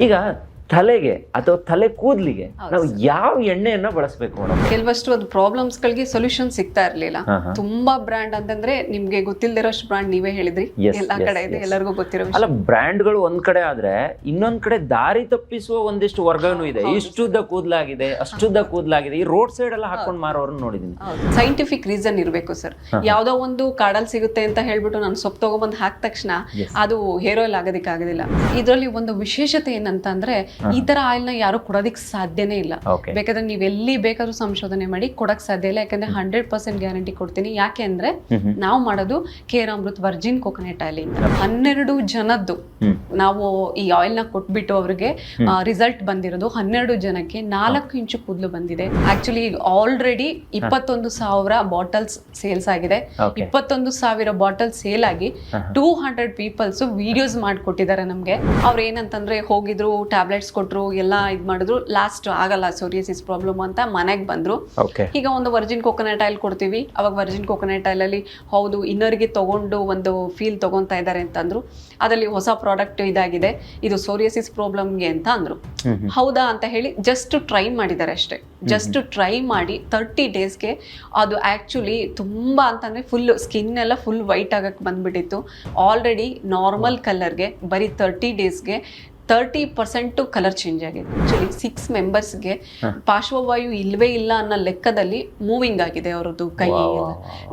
ಈಗ ತಲೆಗೆ ಅಥವಾ ತಲೆ ಕೂದಲಿಗೆ ನಾವು ಯಾವ ಎಣ್ಣೆಯನ್ನ ಬಳಸಬೇಕು ಮೇಡಮ್? ಕೆಲವಷ್ಟು ಅದು ಪ್ರಾಬ್ಲಮ್ಸ್ ಗಳಿಗೆ ಸೊಲ್ಯೂಷನ್ ಸಿಗ್ತಾ ಇರ್ಲಿಲ್ಲ. ತುಂಬಾ ಬ್ರ್ಯಾಂಡ್ ಅಂತಂದ್ರೆ ನಿಮ್ಗೆ ಗೊತ್ತಿಲ್ದಿರೋಷ್ಟು ಬ್ರ್ಯಾಂಡ್ ನೀವೇ ಹೇಳಿದ್ರಿ, ಎಲ್ಲಾ ಕಡೆ ಇದೆ, ಎಲ್ಲರಿಗೂ ಗೊತ್ತಿರೋ ಅಲ್ಲ. ಬ್ರ್ಯಾಂಡ್ಗಳು ಒಂದ್ ಕಡೆ ಆದ್ರೆ ಇನ್ನೊಂದ್ ಕಡೆ ದಾರಿ ತಪ್ಪಿಸುವ ಒಂದಿಷ್ಟು ವರ್ಗನೂ ಇದೆ. ಇಷ್ಟುದ್ದ ಕೂದಲಾಗಿದೆ, ಅಷ್ಟುದ್ದ ಕೂದಲಾಗಿದೆ, ಈ ರೋಡ್ ಸೈಡ್ ಎಲ್ಲ ಹಾಕೊಂಡ್ ಮಾರೋರನ್ನ ನೋಡಿದೀನಿ. ಸೈಂಟಿಫಿಕ್ ರೀಸನ್ ಇರ್ಬೇಕು ಸರ್. ಯಾವ್ದೋ ಒಂದು ಕಾಡಲ್ಲಿ ಸಿಗುತ್ತೆ ಅಂತ ಹೇಳ್ಬಿಟ್ಟು ನಾನು ಸೊಪ್ಪು ತಗೊಂಡ್ಬಂದು ಹಾಕಿದ ತಕ್ಷಣ ಅದು ಹೇರ್ ಆಯಿಲ್ ಆಗೋದಿಕ್ ಆಗೋದಿಲ್ಲ. ಇದರಲ್ಲಿ ಒಂದು ವಿಶೇಷತೆ ಏನಂತ ಅಂದ್ರೆ ಈ ತರ ಆಯಿಲ್ ನ ಯಾರು ಕೊಡೋದಿಕ್ ಸಾಧ್ಯನೇ ಇಲ್ಲ. ಬೇಕಾದ್ರೆ ನೀವ್ ಎಲ್ಲಿ ಬೇಕಾದ್ರೂ ಸಂಶೋಧನೆ ಮಾಡಿ ಕೊಡಕ್ ಸಾಧ್ಯ ಇಲ್ಲ. ಯಾಕಂದ್ರೆ 100% ಗ್ಯಾರಂಟಿ ಕೊಡ್ತೀನಿ. ಯಾಕೆ ಅಂದ್ರೆ ನಾವು ಮಾಡೋದು ಕೇರಾಮೃತ್ ವರ್ಜಿನ್ ಕೋಕೋನಟ್ ಆಯಿಲ್ ಇಂದ 12 ಜನದ್ದು ನಾವು ಈ ಆಯಿಲ್ ನ ಕೊಟ್ಬಿಟ್ಟು ಅವ್ರಿಗೆ ರಿಸಲ್ಟ್ ಬಂದಿರೋದು 12 ಜನಕ್ಕೆ 4 ಇಂಚು ಕೂದಲು ಬಂದಿದೆ. ಆಕ್ಚುಲಿ ಆಲ್ರೆಡಿ 21,000 ಬಾಟಲ್ಸ್ ಸೇಲ್ಸ್ ಆಗಿದೆ. 21,000 ಬಾಟಲ್ ಸೇಲ್ ಆಗಿ 200 ಪೀಪಲ್ಸ್ ವಿಡಿಯೋಸ್ ಮಾಡ್ಕೊಟ್ಟಿದ್ದಾರೆ ನಮ್ಗೆ. ಅವ್ರು ಏನಂತಂದ್ರೆ ಹೋಗಿದ್ರು, ಟ್ಯಾಬ್ಲೆಟ್ಸ್ ಕೊಟ್ರು, ಎಲ್ಲ ಇದ್ ಮಾಡಿದ್ರು, ಲಾಸ್ಟ್ ಆಗಲ್ಲ ಸೋರಿಯಾಸಿಸ್ ಪ್ರಾಬ್ಲಮ್ ಅಂತ ಮನೆಗೆ ಬಂದ್ರು. ಈಗ ಒಂದು ವರ್ಜಿನ್ ಕೋಕೋನಟ್ ಆಯಿಲ್ ಕೊಡ್ತೀವಿ. ಅವಾಗ ವರ್ಜಿನ್ ಕೋಕೋನಟ್ ಆಯಿಲ್ ಅಲ್ಲಿ ಹೌದು ಇನ್ನರ್ಗೆ ತಗೊಂಡು ಒಂದು ಫೀಲ್ ತಗೊಂತಾ ಇದ್ದಾರೆ ಅಂತಂದ್ರು. ಅದರಲ್ಲಿ ಹೊಸ ಪ್ರಾಡಕ್ಟ್ ಇದಾಗಿದೆ, ಇದು ಸೋರಿಯಾಸಿಸ್ ಪ್ರಾಬ್ಲಮ್ಗೆ ಅಂತ ಅಂದ್ರು. ಹೌದಾ ಅಂತ ಹೇಳಿ ಜಸ್ಟ್ ಟ್ರೈ ಮಾಡಿದ್ದಾರೆ ಅಷ್ಟೇ. ಜಸ್ಟ್ ಟ್ರೈ ಮಾಡಿ 30 ಡೇಸ್ಗೆ ಅದು ಆಕ್ಚುಲಿ ತುಂಬಾ ಅಂತಂದ್ರೆ ಫುಲ್ ಸ್ಕಿನ್ ಎಲ್ಲ ಫುಲ್ ವೈಟ್ ಆಗಕ್ಕೆ ಬಂದ್ಬಿಟ್ಟಿತ್ತು. ಆಲ್ರೆಡಿ ನಾರ್ಮಲ್ ಕಲರ್ಗೆ ಬರೀ 30 ಡೇಸ್ಗೆ 30% ಕಲರ್ ಚೇಂಜ್ ಆಗಿದೆ. ಆಕ್ಚುಲಿ 6 ಮೆಂಬರ್ಸ್ಗೆ ಪಾರ್ಶ್ವವಾಯು ಇಲ್ವೇ ಇಲ್ಲ ಅನ್ನೋ ಲೆಕ್ಕದಲ್ಲಿ ಮೂವಿಂಗ್ ಆಗಿದೆ ಅವರದ್ದು ಕೈ ಎಲ್ಲ.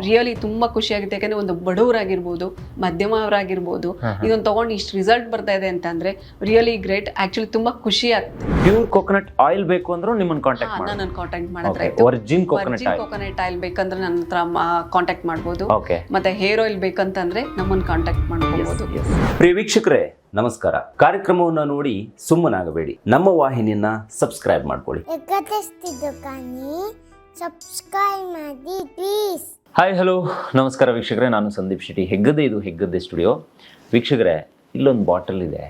ರಿಯಲಿ ತುಂಬಾ ಖುಷಿ ಆಗುತ್ತೆ. ಯಾಕಂದ್ರೆ ಒಂದು ಬಡವರಾಗಿರ್ಬೋದು, ಮಧ್ಯಮವರಾಗಿರ್ಬೋದು, ಇದನ್ನ ತಗೊಂಡು ಇಷ್ಟು ರಿಸಲ್ಟ್ ಬರ್ತಾ ಇದೆ ಅಂತ ಅಂದ್ರೆ ರಿಯಲಿ ಗ್ರೇಟ್. ಆಕ್ಚುಲಿ ತುಂಬಾ ಖುಷಿ ಆಗ್ತದೆ. ಪ್ಯೂರ್ ಕೋಕೋನಟ್ ಆಯಿಲ್ ಬೇಕು ಅಂದ್ರೆ ನಿಮ್ಮನ್ನ ಕಾಂಟ್ಯಾಕ್ಟ್ ಮಾಡಿ. ನನ್ನ ಕಾಂಟ್ಯಾಕ್ಟ್ ಮಾಡಿದ್ರೆ ಆಯ್ತು. ವರ್ಜಿನ್ ಕೋಕೋನಟ್ ಆಯಿಲ್ ಬೇಕಂದ್ರೆ ನನ್ನ ಹತ್ರ ಕಾಂಟ್ಯಾಕ್ಟ್ ಮಾಡ್ಬೋದು. ಮತ್ತೆ ಹೇರ್ ಆಯಿಲ್ ಬೇಕಂತಂದ್ರೆ ನಮ್ಮನ್ನ ಕಾಂಟ್ಯಾಕ್ಟ್ ಮಾಡ್ಬೋದು. ಪ್ರಿಯ ವೀಕ್ಷಕರೇ ನಮಸ್ಕಾರ. ಕಾರ್ಯಕ್ರಮವನ್ನು ನೋಡಿ ಸುಮ್ಮನಾಗಬೇಡಿ, ನಮ್ಮ ವಾಹಿನಿಯನ್ನ ಸಬ್ಸ್ಕ್ರೈಬ್ ಮಾಡ್ಕೊಳ್ಳಿ. ಹಾಯ್ ಹಲೋ ನಮಸ್ಕಾರ ವೀಕ್ಷಕರೇ, ನಾನು ಸಂದೀಪ್ ಶೆಟ್ಟಿ. ಹೆಗ್ಗದ್ದೆ, ಇದು ಹೆಗ್ಗದ್ದೆ ಸ್ಟುಡಿಯೋ. ವೀಕ್ಷಕರೇ, ಇಲ್ಲೊಂದು ಬಾಟಲ್ ಇದೆ.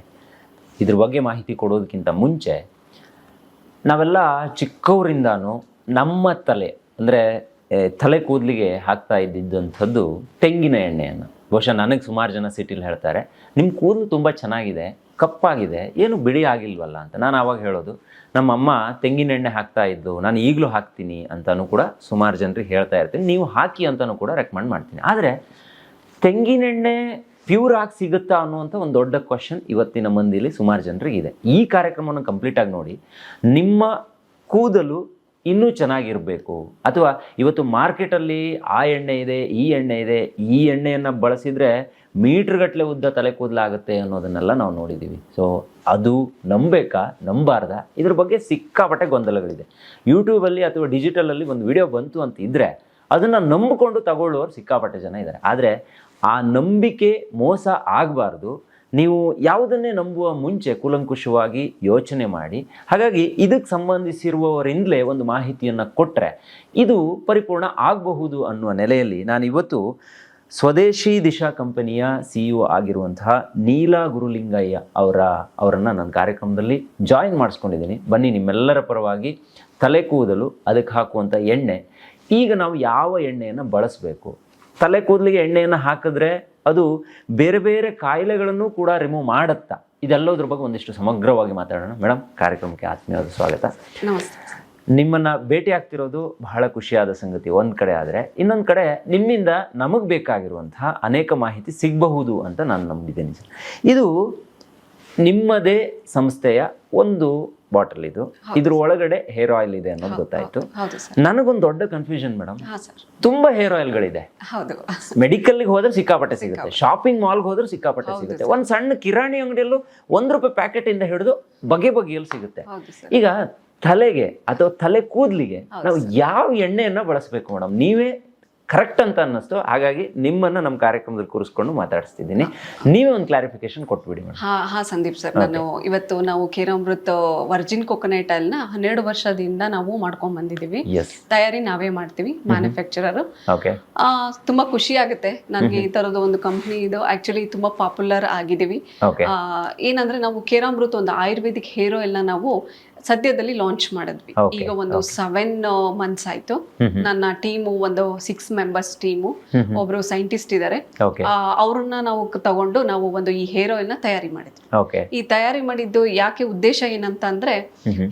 ಇದ್ರ ಬಗ್ಗೆ ಮಾಹಿತಿ ಕೊಡೋದಕ್ಕಿಂತ ಮುಂಚೆ ನಾವೆಲ್ಲ ಚಿಕ್ಕವರಿಂದಾನು ನಮ್ಮ ತಲೆ ಅಂದರೆ ತಲೆ ಕೂದಲಿಗೆ ಹಾಕ್ತಾ ಇದ್ದಿದ್ದಂಥದ್ದು ತೆಂಗಿನ ಎಣ್ಣೆಯನ್ನು. ಬಹುಶಃ ನನಗೆ ಸುಮಾರು ಜನ ಸಿಟಿಲಿ ಹೇಳ್ತಾರೆ, ನಿಮ್ಮ ಕೂದಲು ತುಂಬ ಚೆನ್ನಾಗಿದೆ, ಕಪ್ಪಾಗಿದೆ, ಏನು ಬಿಳಿ ಆಗಿಲ್ವಲ್ಲ ಅಂತ. ನಾನು ಆವಾಗ ಹೇಳೋದು, ನಮ್ಮಮ್ಮ ತೆಂಗಿನ ಎಣ್ಣೆ ಹಾಕ್ತಾ ಇದ್ದು, ನಾನು ಈಗಲೂ ಹಾಕ್ತೀನಿ ಅಂತಲೂ ಕೂಡ ಸುಮಾರು ಜನರಿಗೆ ಹೇಳ್ತಾ ಇರ್ತೀನಿ. ನೀವು ಹಾಕಿ ಅಂತಲೂ ಕೂಡ ರೆಕಮೆಂಡ್ ಮಾಡ್ತೀನಿ. ಆದರೆ ತೆಂಗಿನೆಣ್ಣೆ ಪ್ಯೂರ್ ಆಗಿ ಸಿಗುತ್ತಾ ಅನ್ನುವಂಥ ಒಂದು ದೊಡ್ಡ ಕ್ವಶನ್ ಇವತ್ತಿನ ಮಂದಿಲಿ ಸುಮಾರು ಜನರಿಗಿದೆ. ಈ ಕಾರ್ಯಕ್ರಮವನ್ನು ಕಂಪ್ಲೀಟಾಗಿ ನೋಡಿ, ನಿಮ್ಮ ಕೂದಲು ಇನ್ನೂ ಚೆನ್ನಾಗಿರಬೇಕು, ಅಥವಾ ಇವತ್ತು ಮಾರ್ಕೆಟಲ್ಲಿ ಆ ಎಣ್ಣೆ ಇದೆ, ಈ ಎಣ್ಣೆ ಇದೆ, ಈ ಎಣ್ಣೆಯನ್ನು ಬಳಸಿದರೆ ಮೀಟ್ರ್ಗಟ್ಟಲೆ ಉದ್ದ ತಲೆ ಕೂದಲಾಗುತ್ತೆ ಅನ್ನೋದನ್ನೆಲ್ಲ ನಾವು ನೋಡಿದ್ದೀವಿ. ಸೊ ಅದು ನಂಬೇಕಾ ನಂಬಾರ್ದಾ, ಇದ್ರ ಬಗ್ಗೆ ಸಿಕ್ಕಾಪಟ್ಟೆ ಗೊಂದಲಗಳಿದೆ. ಯೂಟ್ಯೂಬಲ್ಲಿ ಅಥವಾ ಡಿಜಿಟಲಲ್ಲಿ ಒಂದು ವಿಡಿಯೋ ಬಂತು ಅಂತ ಇದ್ದರೆ ಅದನ್ನು ನಂಬಿಕೊಂಡು ತಗೊಳ್ಳೋರು ಸಿಕ್ಕಾಪಟ್ಟೆ ಜನ ಇದ್ದಾರೆ. ಆದರೆ ಆ ನಂಬಿಕೆ ಮೋಸ ಆಗಬಾರ್ದು. ನೀವು ಯಾವುದನ್ನೇ ನಂಬುವ ಮುಂಚೆ ಕೂಲಂಕುಷವಾಗಿ ಯೋಚನೆ ಮಾಡಿ. ಹಾಗಾಗಿ ಇದಕ್ಕೆ ಸಂಬಂಧಿಸಿರುವವರಿಂದಲೇ ಒಂದು ಮಾಹಿತಿಯನ್ನು ಕೊಟ್ಟರೆ ಇದು ಪರಿಪೂರ್ಣ ಆಗಬಹುದು ಅನ್ನುವ ನೆಲೆಯಲ್ಲಿ ನಾನು ಇವತ್ತು ಸ್ವದೇಶಿ ದಿಶಾ ಕಂಪನಿಯ CEO ಆಗಿರುವಂತಹ ನೀಲಾ ಗುರುಲಿಂಗಯ್ಯ ಅವರನ್ನು ನನ್ನ ಕಾರ್ಯಕ್ರಮದಲ್ಲಿ ಜಾಯಿನ್ ಮಾಡಿಸ್ಕೊಂಡಿದ್ದೀನಿ. ಬನ್ನಿ, ನಿಮ್ಮೆಲ್ಲರ ಪರವಾಗಿ ತಲೆ ಕೂದಲು, ಅದಕ್ಕೆ ಹಾಕುವಂಥ ಎಣ್ಣೆ, ಈಗ ನಾವು ಯಾವ ಎಣ್ಣೆಯನ್ನು ಬಳಸಬೇಕು, ತಲೆ ಕೂದಲಿಗೆ ಎಣ್ಣೆಯನ್ನು ಹಾಕಿದ್ರೆ ಅದು ಬೇರೆ ಬೇರೆ ಕಾಯಿಲೆಗಳನ್ನು ಕೂಡ ರಿಮೂವ್ ಮಾಡುತ್ತಾ, ಇದೆಲ್ಲದ್ರ ಬಗ್ಗೆ ಒಂದಿಷ್ಟು ಸಮಗ್ರವಾಗಿ ಮಾತಾಡೋಣ. ಮೇಡಮ್, ಕಾರ್ಯಕ್ರಮಕ್ಕೆ ಆತ್ಮೀಯವಾದ ಸ್ವಾಗತ. ನಮಸ್ತೆ. ನಿಮ್ಮನ್ನು ಭೇಟಿ ಆಗ್ತಿರೋದು ಬಹಳ ಖುಷಿಯಾದ ಸಂಗತಿ ಒಂದು ಕಡೆ. ಆದರೆ ಇನ್ನೊಂದು ಕಡೆ ನಿಮ್ಮಿಂದ ನಮಗೆ ಬೇಕಾಗಿರುವಂತಹ ಅನೇಕ ಮಾಹಿತಿ ಸಿಗಬಹುದು ಅಂತ ನಾನು ನಂಬಿದ್ದೇನೆ ಸರ್. ಇದು ನಿಮ್ಮದೇ ಸಂಸ್ಥೆಯ ಒಂದು ಬಾಟಲ್, ಇದ್ರ ಒಳಗಡೆ ಹೇರ್ ಆಯಿಲ್ ಇದೆ ಅನ್ನೋದು ಗೊತ್ತಾಯ್ತು. ನನಗೊಂದು ದೊಡ್ಡ ಕನ್ಫ್ಯೂಷನ್ ಮೇಡಮ್, ತುಂಬಾ ಹೇರ್ ಆಯಿಲ್ಗಳಿದೆ. ಮೆಡಿಕಲ್ಗೆ ಹೋದ್ರೆ ಸಿಕ್ಕಾಪಟ್ಟೆ ಸಿಗುತ್ತೆ, ಶಾಪಿಂಗ್ ಮಾಲ್ಗೆ ಹೋದ್ರೆ ಸಿಕ್ಕಾಪಟ್ಟೆ ಸಿಗುತ್ತೆ, ಒಂದು ಸಣ್ಣ ಕಿರಾಣಿ ಅಂಗಡಿಯಲ್ಲೂ ₹1 ಪ್ಯಾಕೆಟ್ ಇಂದ ಹಿಡಿದು ಬಗೆ ಬಗೆಯಲ್ಲಿ ಸಿಗುತ್ತೆ. ಈಗ ತಲೆಗೆ ಅಥವಾ ತಲೆ ಕೂದಲಿಗೆ ನಾವು ಯಾವ ಎಣ್ಣೆಯನ್ನ ಬಳಸಬೇಕು ಮೇಡಮ್? ನೀವೇ ಕರೆಕ್ಟ್ ಅಂತ ಅನ್ನಿಸ್ತು, ಹಾಗಾಗಿ ನಿಮ್ಮನ್ನು ನಮ್ಮ ಕಾರ್ಯಕ್ರಮದಲ್ಲಿ ಕೂರಿಸ್ಕೊಂಡು ಮಾತಾಡಿಸ್ತಿದ್ದೀನಿ. ನೀವೇ ಒಂದು ಕ್ಲಾರಿಫಿಕೇಶನ್ ಕೊಟ್ಬಿಡಿ ಮೇಡಮ್. ಹಾ ಸಂದೀಪ್ ಸರ್, ಇವತ್ತು ನಾವು ಕೇರಾಮೃತ್ ವರ್ಜಿನ್ ಕೋಕೋನಟ್ ಆಯಿಲ್ ನ 12 ವರ್ಷದಿಂದ ನಾವು ಮಾಡ್ಕೊಂಡ್ ಬಂದಿದ್ದೀವಿ. ತಯಾರಿ ನಾವೇ ಮಾಡ್ತೀವಿ, ಮ್ಯಾನುಫ್ಯಾಕ್ಚರರ್. ತುಂಬಾ ಖುಷಿ ಆಗುತ್ತೆ ನನಗೆ. ಈ ತರದ ಒಂದು ಕಂಪ್ನಿ ಇದು ಆಕ್ಚುಲಿ ತುಂಬಾ ಪಾಪ್ಯುಲರ್ ಆಗಿದ್ದೀವಿ. ಏನಂದ್ರೆ ನಾವು ಕೇರಾಮೃತ್ ಒಂದು ಆಯುರ್ವೇದಿಕ್ ಹೇರ್ ಆಯಿಲ್ ನ ನಾವು ಸದ್ಯದಲ್ಲಿ ಲಾಂಚ್ ಮಾಡಿದ್ವಿ. Okay, ಈಗ ಒಂದು 7 months ಆಯ್ತು. ನನ್ನ ಟೀಮು ಒಂದು 6 members ಟೀಮು, ಒಬ್ರು ಸೈಂಟಿಸ್ಟ್ ಇದ್ದಾರೆ. ಓಕೆ ಅವ್ರನ್ನ ನಾವು ತಗೊಂಡು ನಾವು ಒಂದು ಈ ಹೇರ್ ಆಯಿಲ್ ನ ತಯಾರಿ ಮಾಡಿದ್ವಿ. ಓಕೆ ಈ ತಯಾರಿ ಮಾಡಿದ್ದು ಯಾಕೆ ಉದ್ದೇಶ ಏನಂತ ಅಂದ್ರೆ,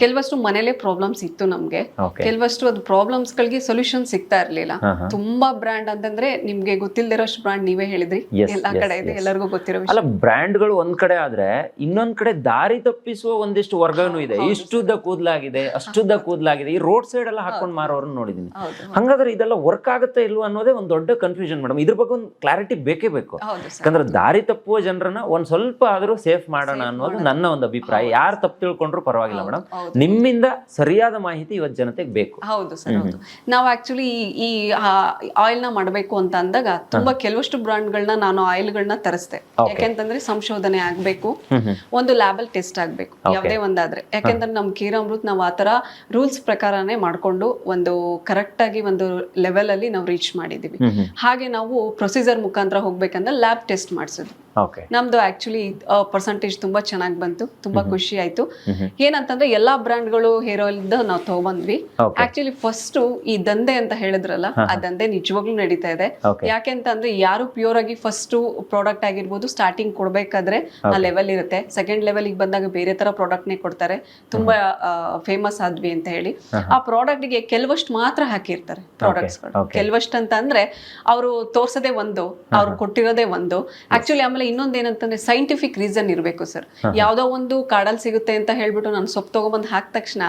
ಕೆಲವಷ್ಟು ಮನೇಲೆ ಪ್ರಾಬ್ಲಮ್ಸ್ ಇತ್ತು ನಮ್ಗೆ. Okay. ಕೆಲವಷ್ಟು ಅದು ಪ್ರಾಬ್ಲಮ್ಸ್ ಗಳಿಗೆ ಸೊಲ್ಯೂಷನ್ ಸಿಗ್ತಾ ಇರ್ಲಿಲ್ಲ. ತುಂಬಾ ಬ್ರ್ಯಾಂಡ್ ಅಂತಂದ್ರೆ ನಿಮ್ಗೆ ಗೊತ್ತಿಲ್ದಿರೋಷ್ಟು ಬ್ರ್ಯಾಂಡ್ ನೀವೇ ಹೇಳಿದ್ರಿ, ಎಲ್ಲಾ ಕಡೆ ಇದೆ, ಎಲ್ಲರಿಗೂ ಗೊತ್ತಿರೋ ವಿಷಯ. ಅಲ್ಲ, ಬ್ರ್ಯಾಂಡ್ಗಳು ಒಂದ್ ಕಡೆ ಆದ್ರೆ ಇನ್ನೊಂದ್ ಕಡೆ ದಾರಿ ತಪ್ಪಿಸುವ ಒಂದಿಷ್ಟು ವರ್ಗನೂ ಇದೆ. ಇಷ್ಟುದ್ದ ಕೂದಲಾಗಿದೆ, ಅಷ್ಟುದ್ದ ಕೂದಲಾಗಿದೆ, ಈ ರೋಡ್ ಸೈಡ್ ಎಲ್ಲ ಹಾಕೊಂಡ್ ಮಾರೋರನ್ನ ನೋಡಿದೀನಿ. ಹಂಗಾದ್ರೆ ಇದೆಲ್ಲ ವರ್ಕ್ ಆಗುತ್ತೆ ಇಲ್ವಾ ಅನ್ನೋದೇ ಒಂದ್ ದೊಡ್ಡ ಕನ್ಫ್ಯೂಷನ್ ಮೇಡಮ್. ಇದ್ರ ಬಗ್ಗೆ ಒಂದು ಕ್ಲಾರಿಟಿ ಬೇಕೇ ಬೇಕು. ಯಾಕಂದ್ರೆ ದಾರಿ ತಪ್ಪುವ ಜನರನ್ನ ಒಂದ್ ಸ್ವಲ್ಪ ಆದ್ರೂ ಸೇಫ್ ಮಾಡೋಣ ಅನ್ನೋದು ನನ್ನ ಒಂದು ಅಭಿಪ್ರಾಯ. ಯಾರು ತಪ್ಪು ತಿಳ್ಕೊಂಡ್ರು ಪರವಾಗಿಲ್ಲ ಮೇಡಮ್, ನಿಮ್ಮಿಂದ ಸರಿಯಾದ ಮಾಹಿತಿ ಇವತ್ತು ಜನತೆಗೆ ಬೇಕು. ಹೌದು ಸರ್, ಹೌದು. ನಾವು ಆಕ್ಚುಲಿ ಈ ಆಯಿಲ್ ನ ಮಾಡಬೇಕು ಅಂತ ಅಂದಾಗ ತುಂಬಾ ಕೆಲವಷ್ಟು ಬ್ರಾಂಡ್ಗಳನ್ನ ನಾನು ಆಯಿಲ್ಗಳನ್ನ ತರಿಸ್ದೆ. ಯಾಕೆಂತಂದ್ರೆ ಸಂಶೋಧನೆ ಆಗ್ಬೇಕು, ಒಂದು ಲ್ಯಾಬಲ್ ಟೆಸ್ಟ್ ಆಗ್ಬೇಕು ಯಾವುದೇ ಒಂದಾದ್ರೆ. ಯಾಕೆಂದ್ರೆ ನಮ್ ಕೀರಾಮೃತ್ ನಾವು ಆತರ ರೂಲ್ಸ್ ಪ್ರಕಾರನೇ ಮಾಡ್ಕೊಂಡು ಒಂದು ಕರೆಕ್ಟ್ ಆಗಿ ಒಂದು ಲೆವೆಲ್ ಅಲ್ಲಿ ನಾವು ರೀಚ್ ಮಾಡಿದೀವಿ. ಹಾಗೆ ನಾವು ಪ್ರೊಸೀಜರ್ ಮುಖಾಂತರ ಹೋಗ್ಬೇಕಂದ್ರೆ ಲ್ಯಾಬ್ ಟೆಸ್ಟ್ ಮಾಡಿಸಿದ್ವಿ. ನಮ್ದು ಆಕ್ಚುಲಿ ಪರ್ಸೆಂಟೇಜ್ ತುಂಬಾ ಚೆನ್ನಾಗಿ ಬಂತು, ತುಂಬಾ ಖುಷಿ ಆಯ್ತು. ಏನಂತಂದ್ರೆ ಎಲ್ಲಾ ಬ್ರಾಂಡ್ಗಳು ಹೇರ್ ಆಯಿಲ್ ನಾವು ತಗೊಂಡ್ವಿ. ಆಕ್ಚುಲಿ ಫಸ್ಟ್ ಈ ದಂಧೆ ಅಂತ ಹೇಳಿದ್ರಲ್ಲ, ಆ ದಂಧೆ ನಿಜವಾಗ್ಲೂ ನಡೀತಾ ಇದೆ. ಯಾಕೆಂತಂದ್ರೆ ಯಾರು ಪ್ಯೂರ್ ಆಗಿ ಫಸ್ಟ್ ಪ್ರಾಡಕ್ಟ್ ಆಗಿರ್ಬೋದು ಸ್ಟಾರ್ಟಿಂಗ್ ಕೊಡ್ಬೇಕಾದ್ರೆ ಆ ಲೆವೆಲ್ ಇರುತ್ತೆ. ಸೆಕೆಂಡ್ ಲೆವೆಲ್ ಬಂದಾಗ ಬೇರೆ ತರ ಪ್ರಾಡಕ್ಟ್ ನೇ ಕೊಡ್ತಾರೆ. ತುಂಬಾ ಫೇಮಸ್ ಆದ್ವಿ ಅಂತ ಹೇಳಿ ಆ ಪ್ರಾಡಕ್ಟ್ ಗೆ ಕೆಲವಷ್ಟು ಮಾತ್ರ ಹಾಕಿರ್ತಾರೆ ಪ್ರಾಡಕ್ಟ್ಸ್ ಗಳು. ಕೆಲವಷ್ಟು ಅಂತ ಅಂದ್ರೆ ಅವರು ತೋರ್ಸೋದೇ ಒಂದು, ಅವ್ರು ಕೊಟ್ಟಿರೋದೇ ಒಂದು. ಆಕ್ಚುಲಿ ಆಮೇಲೆ ಇನ್ನೊಂದೇನಂತಂದ್ರೆ ಸೈಂಟಿಫಿಕ್ ರೀಸನ್ ಇರಬೇಕು ಸರ್. ಯಾವ್ದೋ ಒಂದು ಕಾಡಲ್ಲಿ ಸಿಗುತ್ತೆ ಅಂತ ಹೇಳ್ಬಿಟ್ಟು ನಾನು ಸೊಪ್ಪು ತಗೊಂಡ್ಬಂದು ಹಾಕಿದ ತಕ್ಷಣ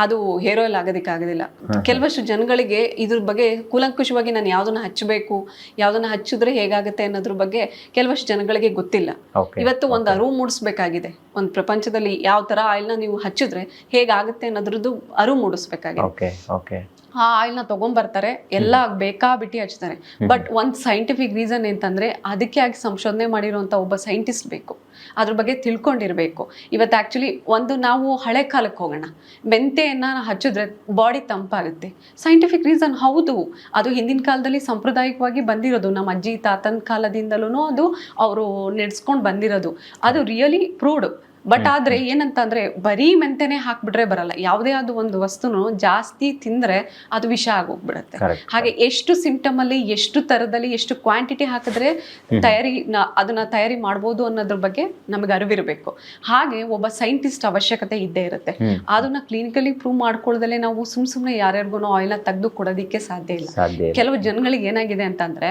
ಅದು ಹೇರ್ ಆಯಿಲ್ ಆಗೋದಿಲ್ಲ. ಕೆಲವಷ್ಟು ಜನಗಳಿಗೆ ಇದ್ರ ಬಗ್ಗೆ ಕೂಲಂಕುಷವಾಗಿ ನಾನು ಯಾವ್ದನ್ನ ಹಚ್ಚಬೇಕು, ಯಾವ್ದನ್ನ ಹಚ್ಚಿದ್ರೆ ಹೇಗಾಗುತ್ತೆ ಅನ್ನೋದ್ರ ಬಗ್ಗೆ ಕೆಲವಷ್ಟು ಜನಗಳಿಗೆ ಗೊತ್ತಿಲ್ಲ. ಇವತ್ತು ಒಂದು ಅರಿವು ಮೂಡಿಸ್ಬೇಕಾಗಿದೆ. ಒಂದು ಪ್ರಪಂಚದಲ್ಲಿ ಯಾವ ತರ ಆಯಿಲ್ ನ ನೀವು ಹಚ್ಚಿದ್ರೆ ಹೇಗಾಗುತ್ತೆ ಅನ್ನೋದ್ರದ್ದು ಅರಿವು ಮೂಡಿಸ್ಬೇಕಾಗಿದೆ. ಆ ಆಯಿಲ್ ನ ತಗೊಂಡ್ಬರ್ತಾರೆ, ಎಲ್ಲ ಬೇಕಾಬಿಟ್ಟಿ ಹಚ್ತಾರೆ. ಬಟ್ ಒಂದ್ ಸೈಂಟಿಫಿಕ್ ರೀಸನ್ ಅಂತಂದ್ರೆ ಅದಕ್ಕೆ ಆಗಿ ಸಂಶೋಧನೆ ಮಾಡಿರುವಂತ ಒಬ್ಬ ಸೈಂಟಿಸ್ಟ್ ಬೇಕು, ಅದ್ರ ಬಗ್ಗೆ ತಿಳ್ಕೊಂಡಿರ್ಬೇಕು. ಇವತ್ತು ಆಕ್ಚುಲಿ ಒಂದು ನಾವು ಹಳೆ ಕಾಲಕ್ಕೆ ಹೋಗೋಣ, ಮೆಂತೆಯನ್ನ ಹಚ್ಚಿದ್ರೆ ಬಾಡಿ ತಂಪಾಗುತ್ತೆ. ಸೈಂಟಿಫಿಕ್ ರೀಸನ್ ಹೌದು, ಅದು ಹಿಂದಿನ ಕಾಲದಲ್ಲಿ ಸಾಂಪ್ರದಾಯಿಕವಾಗಿ ಬಂದಿರೋದು, ನಮ್ಮ ಅಜ್ಜಿ ತಾತನ ಕಾಲದಿಂದಲೂ ಅದು ಅವರು ನಡೆಸ್ಕೊಂಡು ಬಂದಿರೋದು. ಅದು ರಿಯಲಿ ಪ್ರೂವ್ಡ್. ಬಟ್ ಆದ್ರೆ ಏನಂತಂದ್ರೆ ಬರೀ ಮೆಂತೆನೆ ಹಾಕ್ಬಿಟ್ರೆ ಬರಲ್ಲ. ಯಾವುದೇ ಆದ ಒಂದು ವಸ್ತುನು ಜಾಸ್ತಿ ತಿಂದ್ರೆ ಅದು ವಿಷ ಆಗೋಗ್ಬಿಡುತ್ತೆ. ಹಾಗೆ ಎಷ್ಟು ಸಿಂಪ್ಟಮ್ ಅಲ್ಲಿ, ಎಷ್ಟು ತರದಲ್ಲಿ, ಎಷ್ಟು ಕ್ವಾಂಟಿಟಿ ಹಾಕಿದ್ರೆ ಅದನ್ನ ತಯಾರಿ ಮಾಡ್ಬೋದು ಅನ್ನೋದ್ರ ಬಗ್ಗೆ ನಮಗೆ ಅರಿವಿರಬೇಕು. ಹಾಗೆ ಒಬ್ಬ ಸೈಂಟಿಸ್ಟ್ ಅವಶ್ಯಕತೆ ಇದ್ದೇ ಇರುತ್ತೆ. ಅದನ್ನ ಕ್ಲಿನಿಕಲಿ ಪ್ರೂವ್ ಮಾಡ್ಕೊಳ್ಳದಲ್ಲೇ ನಾವು ಸುಮ್ನೆ ಯಾರ್ಯಾರಿಗೂ ಆಯಿಲ್ ನ ತೆಗೆದು ಕೊಡೋದಿಕ್ಕೆ ಸಾಧ್ಯ ಇಲ್ಲ. ಕೆಲವು ಜನಗಳಿಗೆ ಏನಾಗಿದೆ ಅಂತಂದ್ರೆ